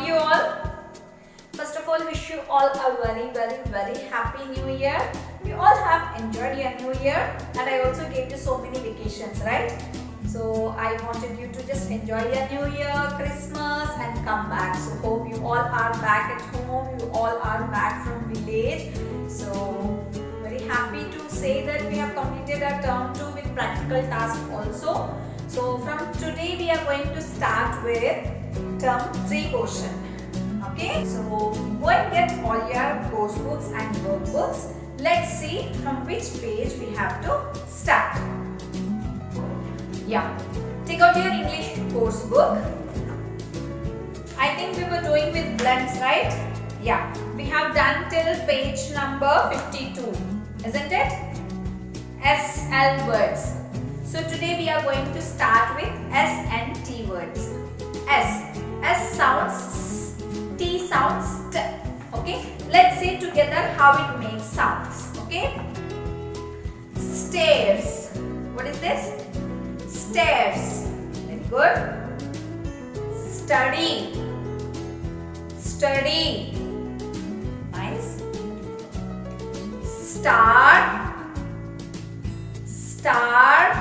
you all? First of all, wish you all a very happy new year. You all have enjoyed your new year, and I also gave you so many vacations, right? So I wanted you to just enjoy your new year, Christmas, and come back. So hope you all are back at home. You all are back from village. So very happy to say that we have completed our term 2 with practical task also. So from today we are going to start with term 3 portion. Okay, so go and get all your course books and workbooks. Let's see from which page we have to start. Yeah, take out your English course book. I think we were doing with blends, right? Yeah, we have done till page number 52, isn't it? SL words. So today we are going to start with S and T words. S sounds S, T sounds T. Okay, let's see together how it makes sounds. Okay, stairs. What is this? Stairs. Very good. Study. Study. Nice. Start. Start.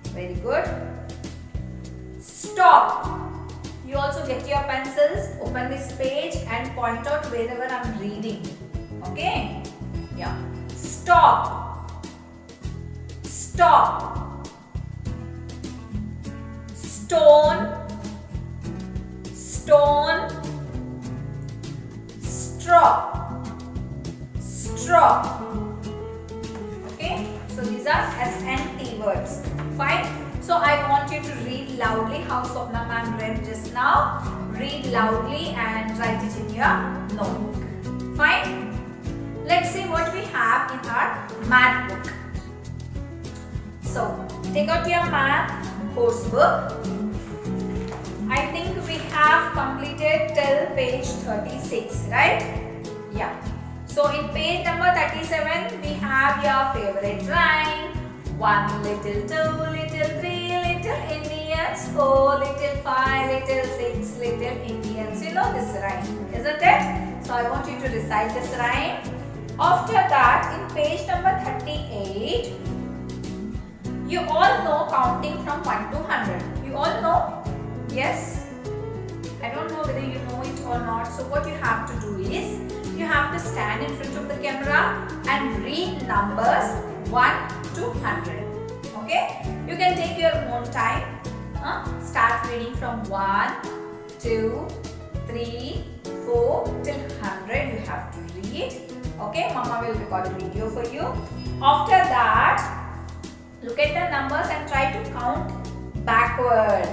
Very good. Stop. You also get your pencils, open this page and point out wherever I am reading. Okay? Yeah. Stop. Stop. Stone. Stone. Straw. Straw. Okay? So these are S and T words. Fine. So I want you to read loudly how Swapna ma'am read just now. Read loudly and write it in your notebook. Fine. Let's see what we have in our math book. So take out your math course book. I think we have completed till page 36, right? Yeah. So in page number 37 we have your favorite rhyme. 1 little, 2 little, 3 little Indians, 4 little, 5 little, 6 little Indians. You know this rhyme, isn't it? So I want you to recite this rhyme. After that, in page number 38, you all know counting from 1 to 100. You all know? Yes? I don't know whether you know it or not. So what you have to do is, you have to stand in front of the camera and read numbers 1 to 100. Okay? You can take your own time. Start reading from 1, 2, 3, 4 till 100. You have to read. Okay? Mama will record a video for you. After that, look at the numbers and try to count backward.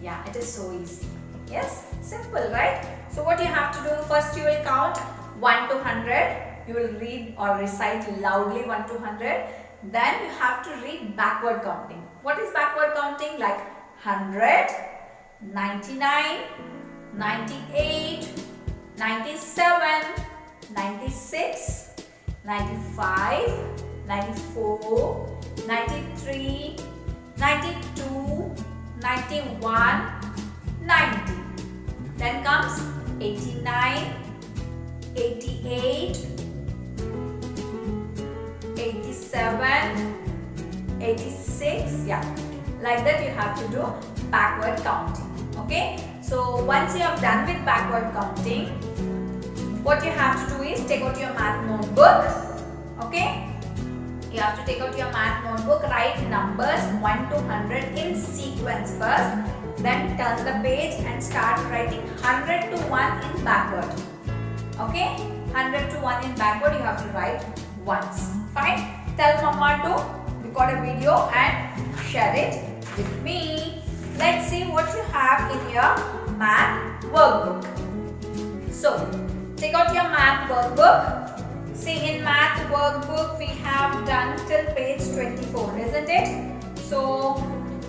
Yeah, it is so easy. Yes? Simple, right? So what you have to do, first you will count 1 to 100. You will read or recite loudly 1 to 100. Then you have to read backward counting. What is backward counting? Like 100, 99, 98, 97, 96, 95, 94, 93, 92, 91, 90. Then comes 89, 88, 87, 86, yeah, like that you have to do backward counting. Okay, so once you have done with backward counting, what you have to do is take out your math notebook. Okay, you have to take out your math notebook, write numbers 1 to 100 in sequence first, then turn the page and start writing 100 to 1 in backward. Okay, 100 to 1 in backward you have to write once. Fine. Tell mama to record a video and share it with me. Let's see what you have in your math workbook. So, take out your math workbook. See, in math workbook we have done till page 24, isn't it? So,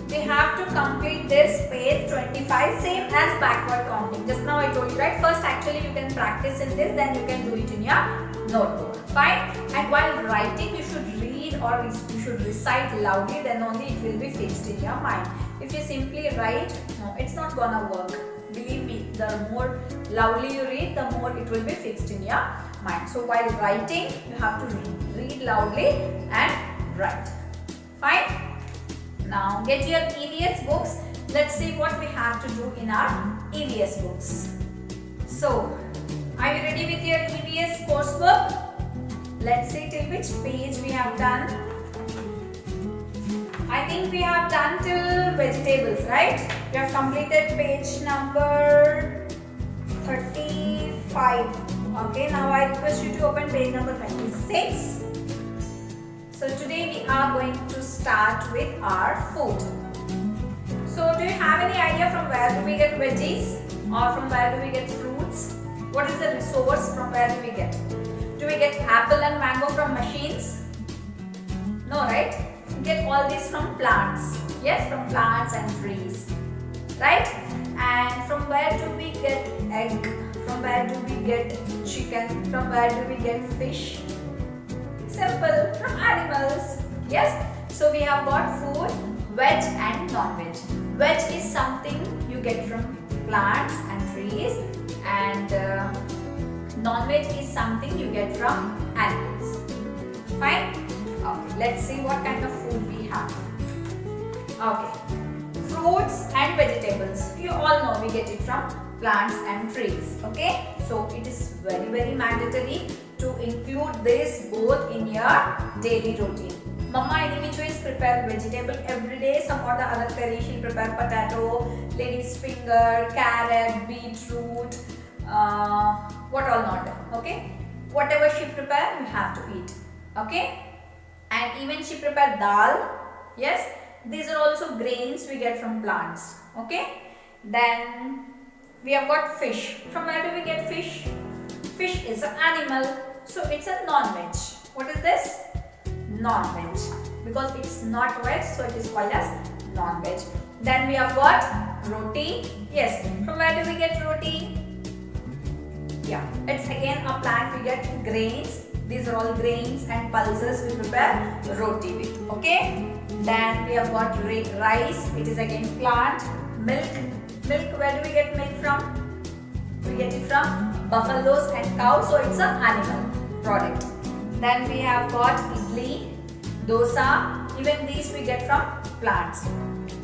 we have to complete this page 25, same as backward counting. Just now I told you, right? First actually you can practice in this, then you can do it in your notebook. Fine. And while writing you should read or you should recite loudly, then only it will be fixed in your mind. If you simply write, no, it's not gonna work. Believe me, The more loudly you read, the more it will be fixed in your mind. So while writing, you have to read loudly and write. Fine? Now get your EVS books. Let's see what we have to do in our EVS books. So, are you ready with your EVS coursework? Let's see till which page we have done. I think we have done till vegetables, right? We have completed page number 35. Okay, now I request you to open page number 26. So today we are going to start with our food. So do you have any idea from where do we get veggies or from where do we get fruits? What is the resource, from where do we get? Do we get apple and mango from machines? No, right? We get all this from plants. Yes, from plants and trees. Right? And from where do we get egg? From where do we get chicken? From where do we get fish? Simple, from animals. Yes? So we have got food, veg and non-veg. Veg is something you get from plants and trees, and non-veg is something you get from animals. Fine? Okay, let's see what kind of food we have. Okay, fruits and vegetables. You all know we get it from plants and trees. Okay, so it is very mandatory to include this both in your daily routine. Mama any which ways prepare vegetable every day. Some or the other curry she'll prepare potato, lady's finger, carrot, beetroot, what all not. Okay, whatever she prepare, we have to eat. Okay, and even she prepare dal. Yes, these are also grains we get from plants. Okay, then we have got fish. From where do we get fish? Fish is an animal, so it's a non-veg. What is this? Non-veg, because it's not veg, so it is called as non-veg. Then we have got roti. Yes, from where do we get roti? Yeah, it's again a plant. We get grains. These are all grains and pulses we prepare roti with. Okay, then we have got rice. It is again plant. Milk. Where do we get milk from? We get it from buffaloes and cows, so it's an animal product. Then we have got idli, dosa. Even these we get from plants.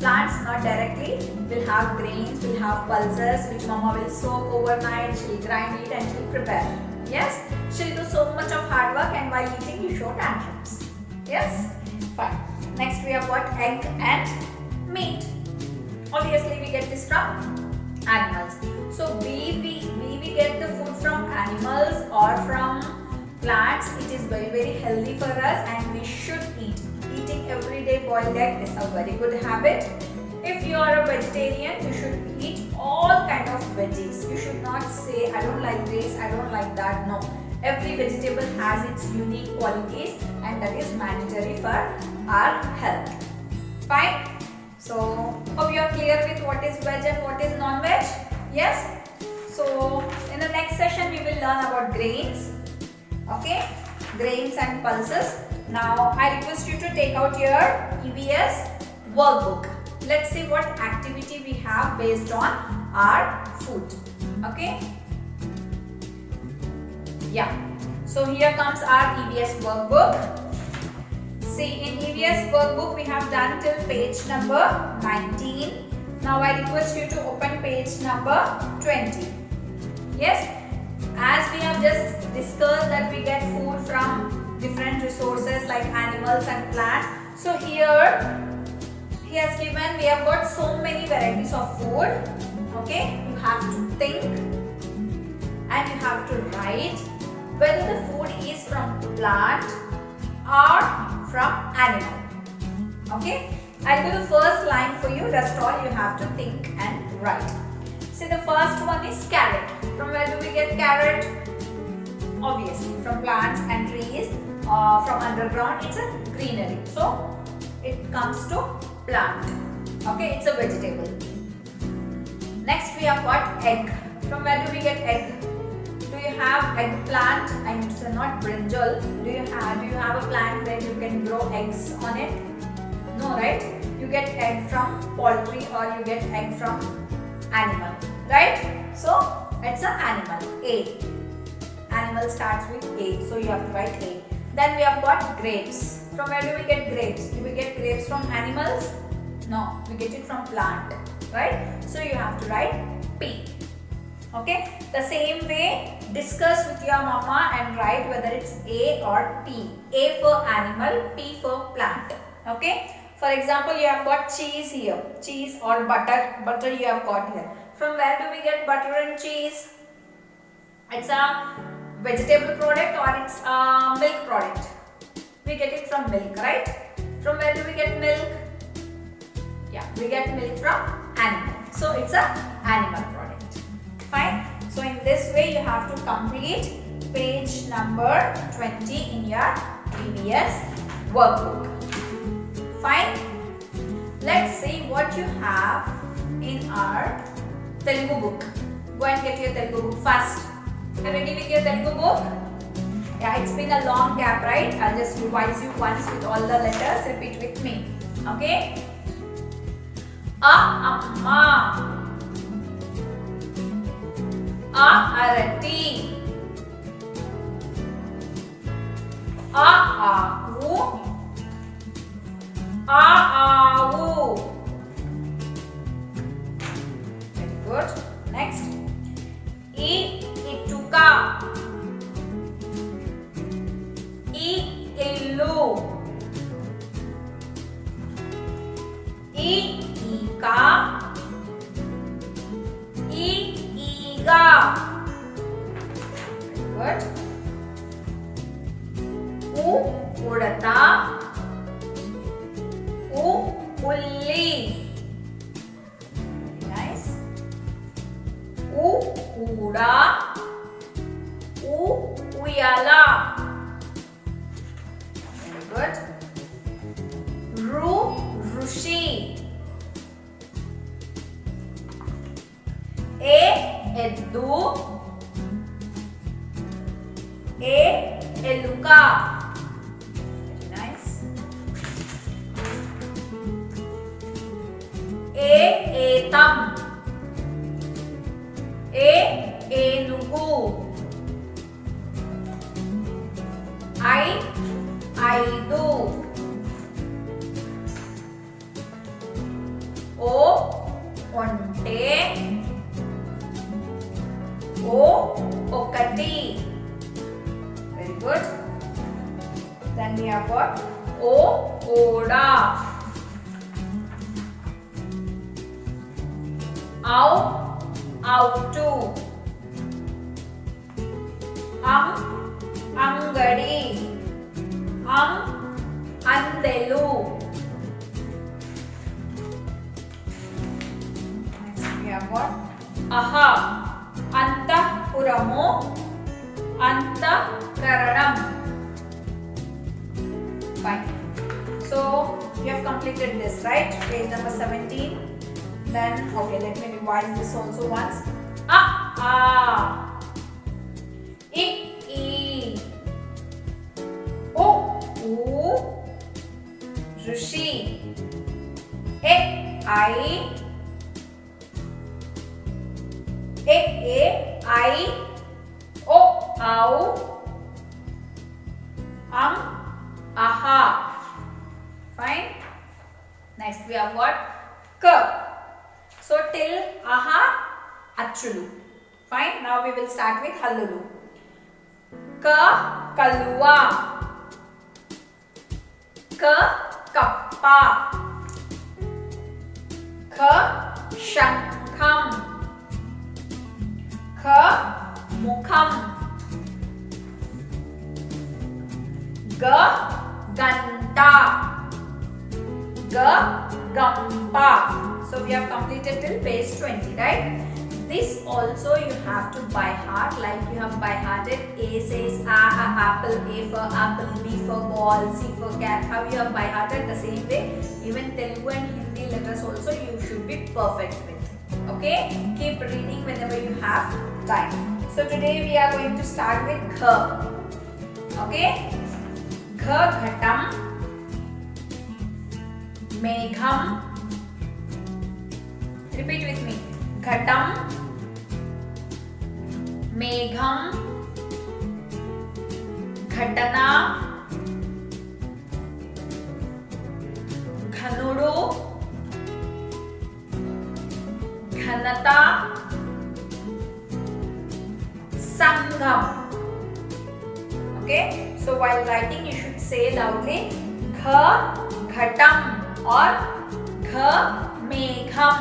Plants not directly will have grains, will have pulses which mama will soak overnight. She'll grind it and she'll prepare. Yes, she'll do so much of hard work, and while eating you show tantrums. Yes, fine. Next we have got egg and meat. Obviously we get this from animals. So we get the food from animals or from plants. It is very healthy for us, and we should eat. Eating everyday boiled egg is a very good habit. If you are a vegetarian, you should eat all kind of veggies. You should not say I don't like this, I don't like that. No, every vegetable has its unique qualities, and that is mandatory for our health. Fine. So hope you are clear with what is veg and what is non-veg. Yes. So in the next session we will learn about grains. Okay, grains and pulses. Now I request you to take out your EVS workbook. Let's see what activity we have based on our food. Okay. Yeah. So here comes our EVS workbook. See, in EVS workbook we have done till page number 19. Now I request you to open page number 20. Yes. As we have just discussed that we get food from different resources like animals and plants. So here he has given, we have got so many varieties of food. Okay, you have to think and you have to write whether the food is from plant or from animal. Okay, I'll do the first line for you. Rest all you have to think and write. See, the first one is carrot. From where do we get carrot? Obviously from plants and trees, from underground. It's a greenery, so it comes to plant. Okay, it's a vegetable. Next we have got egg. From where do we get egg? Do you have eggplant? I mean, so not brinjal. Do you have a plant where you can grow eggs on it? No, right? You get egg from poultry or you get egg from animal, right? So it's an animal. A. Animal starts with A, so you have to write A. Then we have got grapes. From where do we get grapes? Do we get grapes from animals? No, we get it from plant, right? So you have to write P. Okay, the same way discuss with your mama and write whether it's A or P. A for animal, P for plant. Okay, for example, you have got cheese here, cheese or butter. Butter you have got here. From where do we get butter and cheese? It's a vegetable product or it's a milk product. We get it from milk, right? From where do we get milk? Yeah, we get milk from animal. So it's a animal product. Fine. So in this way you have to complete page number 20 in your previous workbook. Fine. Let's see what you have in our Telugu book. Go and get your Telugu book fast. Are you ready with your Telugu book? Yeah, it's been a long gap, right? I'll just revise you once with all the letters. Repeat with me. Okay? Amma. Arati. Aavu. Aavu. Very good. Next. Ituka. Illu. Ika. Iga. Very good. Udata. Ulli. Very nice. Uda. Uyala. Very good. Rushi. Eddu. Eluka. Very nice. Etam. Enugu. Aidu. Onte. Okati. Very good. Then we have got Oda. Outu. Angadi. Andelu. Next we have got Aha. Antapuramu. Antakaranam. Fine. So you have completed this, right? Page number 17. Then okay, let me revise this also once. I. Rishi. I. Au. Aha. Fine. Next we have got Ka. So till aha, achulu. Fine. Now we will start with hallulu. Ka kaluwa. Ka kappa. Ka shankham. Ka mukham. Ga ganta. Ga gampa. So we have completed till page 20, right? This also you have to by heart, like you have by hearted A says apple, A for apple, B for ball, C for cat. How you have by hearted, the same way even Telugu and Hindi letters also you should be perfect with. Okay, keep reading whenever you have time. So today we are going to start with Gha. Okay, Gha ghatam, Megham. Repeat with me. घटम, मेघम, घटना, घनुडु, घनता, संगम. Okay, so while writing you should say loudly ghatam or megham.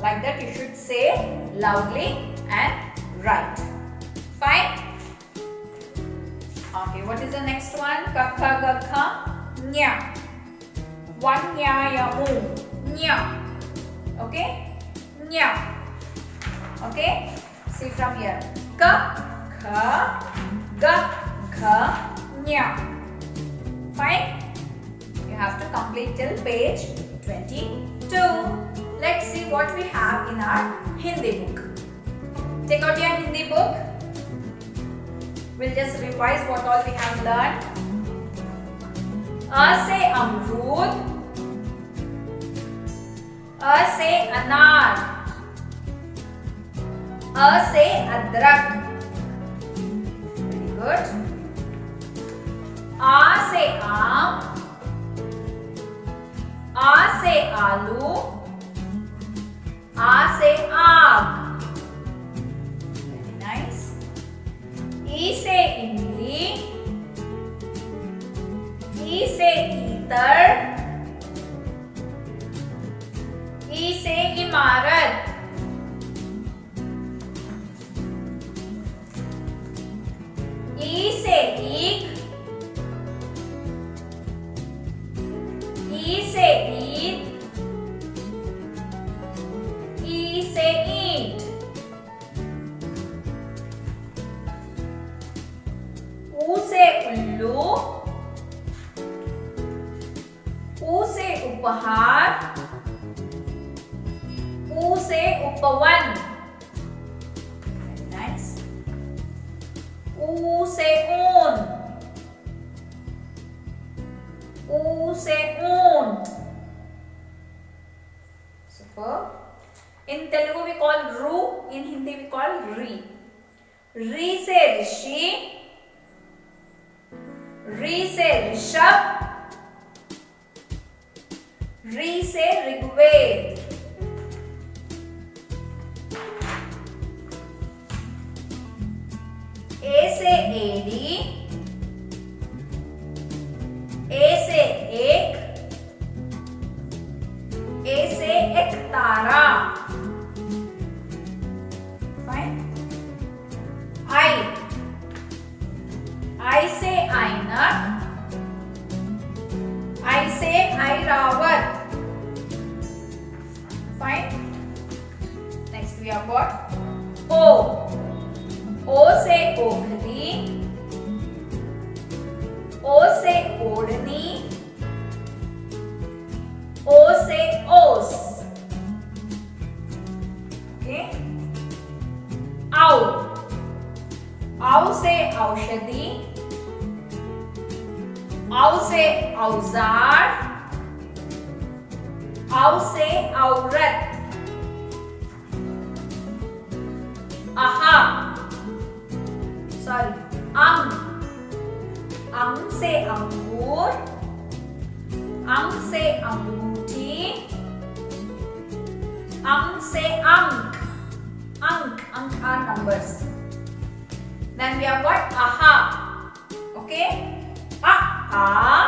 Like that you should say loudly and write. Fine. Okay, what is the next one? Kakha gakha nya. One nya yamu nya. Okay, nya. Okay, see from here. Ka kha ga kha nya. Fine. You have to complete till page 22. Let's see what we have in our Hindi book. Take out your Hindi book. We'll just revise what all we have learned. A से अमरूद, अ से अनार, अ से अदरक. Very good. आ से आम, आ से आलू, आ से आग. Very nice. ई से इमली, ई से इतर, ई से इमारत. ई से ईख, ई से ईद, ई से ईंट. ऊ से उल्लू, ऊ से उपहार, ऊ से उपवन. Very nice. ऊ से ऊन, ऊ से ऊंट. Superb. In Telugu we call ru, in Hindi we call ri. री से ऋषि, री से ऋषभ, री से ऋग्वेद. ए से एडी, ए से एक, ए से एक तारा. फाइन. आई, आई से ऐनक, आई से Airavat. Fine. Next we have got O. O से ओखली, O से ओढ़नी, O से ओस. Okay. औ, औ से औषधि, औ से औजार, औ से औरत. आहा, सॉरी, अंग, अंग से अंगूर, अंग से अंगूठी, अंग से अंक. Ank, ank are numbers. Then we have got aha. Okay. A, I,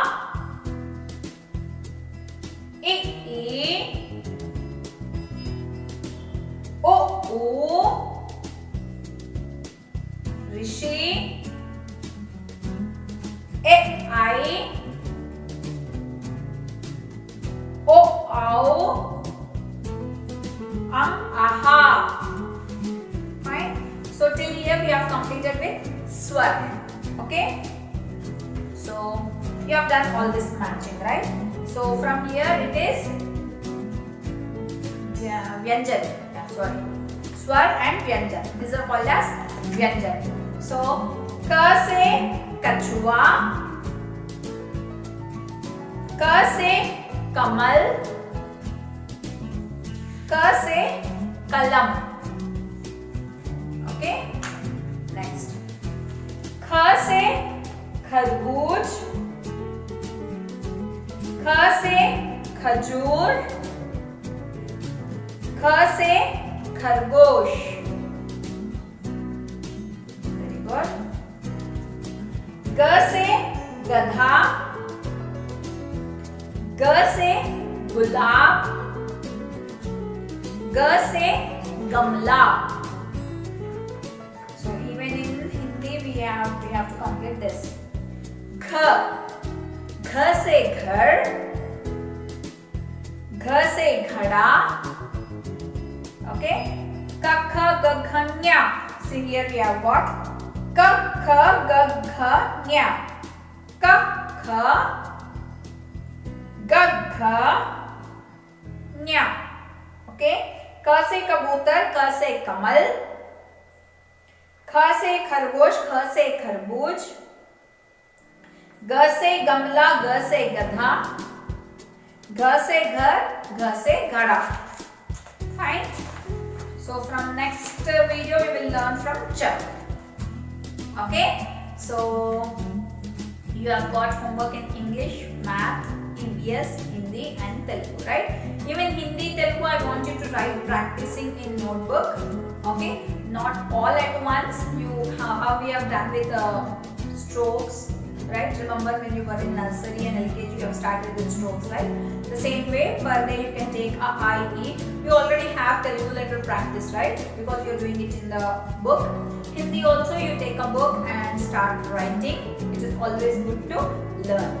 O, Rishi, E, I, O, aha. Fine. So till here we have completed with swar. Okay. So you have done all this matching, right? So from here it is vyanjan. Sorry, swar and vyanjan. These are called as vyanjan. So ka se kachua, ka se kamal, ka se kalam. Okay, next. Kha se खरबूज, ख से खजूर, ख से खरगोश. Very good. ग से गधा, ग से गुलाब, ग से गमला. So even in Hindi we have to complete this. घ, घ से घर, घ से घड़ा. Okay, क ख ग घ ञ. So here we have got क ख ग घ ञ, क ख ग घ ञ. Okay, क से कबूतर, क से कमल, ख से खरगोश, ख से खरबूज, ग से गमला, ग से गधा, घ से घर, घ से घड़ा. Fine. So from next video we will learn from ch. Okay. So you have got homework in English, Math, EVS, Hindi and Telugu, right? Even Hindi, Telugu I want you to write practicing in notebook. Okay. Not all at once. How we have done with strokes. Right? Remember when you were in nursery and LKG, you have started with strokes, right? The same way, per day you can take a IE. You already have Telugu letter practice, right? Because you are doing it in the book. Hindi also, you take a book and start writing. It is always good to learn,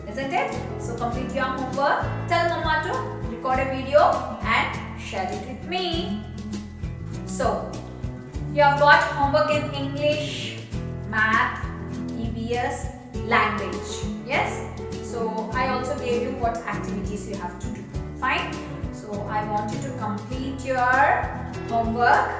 isn't it? So complete your homework. Tell Mama to record a video and share it with me. So you have got homework in English, Math, EVS, language. Yes, so I also gave you what activities you have to do. Fine. So I want you to complete your homework.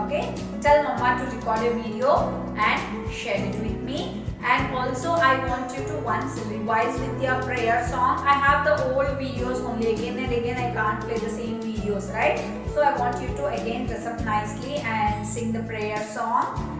Okay, tell Mama to record a video and share it with me. And also I want you to once revise with your prayer song. I have the old videos only, again and again I can't play the same videos, right? So I want you to again dress up nicely and sing the prayer song.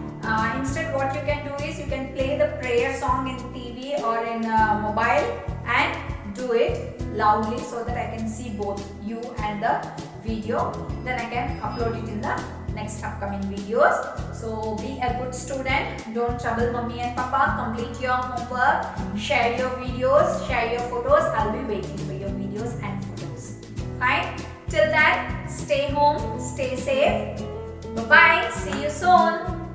Instead what you can do is you can play the prayer song in TV or in mobile and do it loudly so that I can see both you and the video. Then I can upload it in the next upcoming videos. So be a good student. Don't trouble mommy and papa. Complete your homework. Share your videos. Share your photos. I'll be waiting for your videos and photos. Fine. Till then, stay home. Stay safe.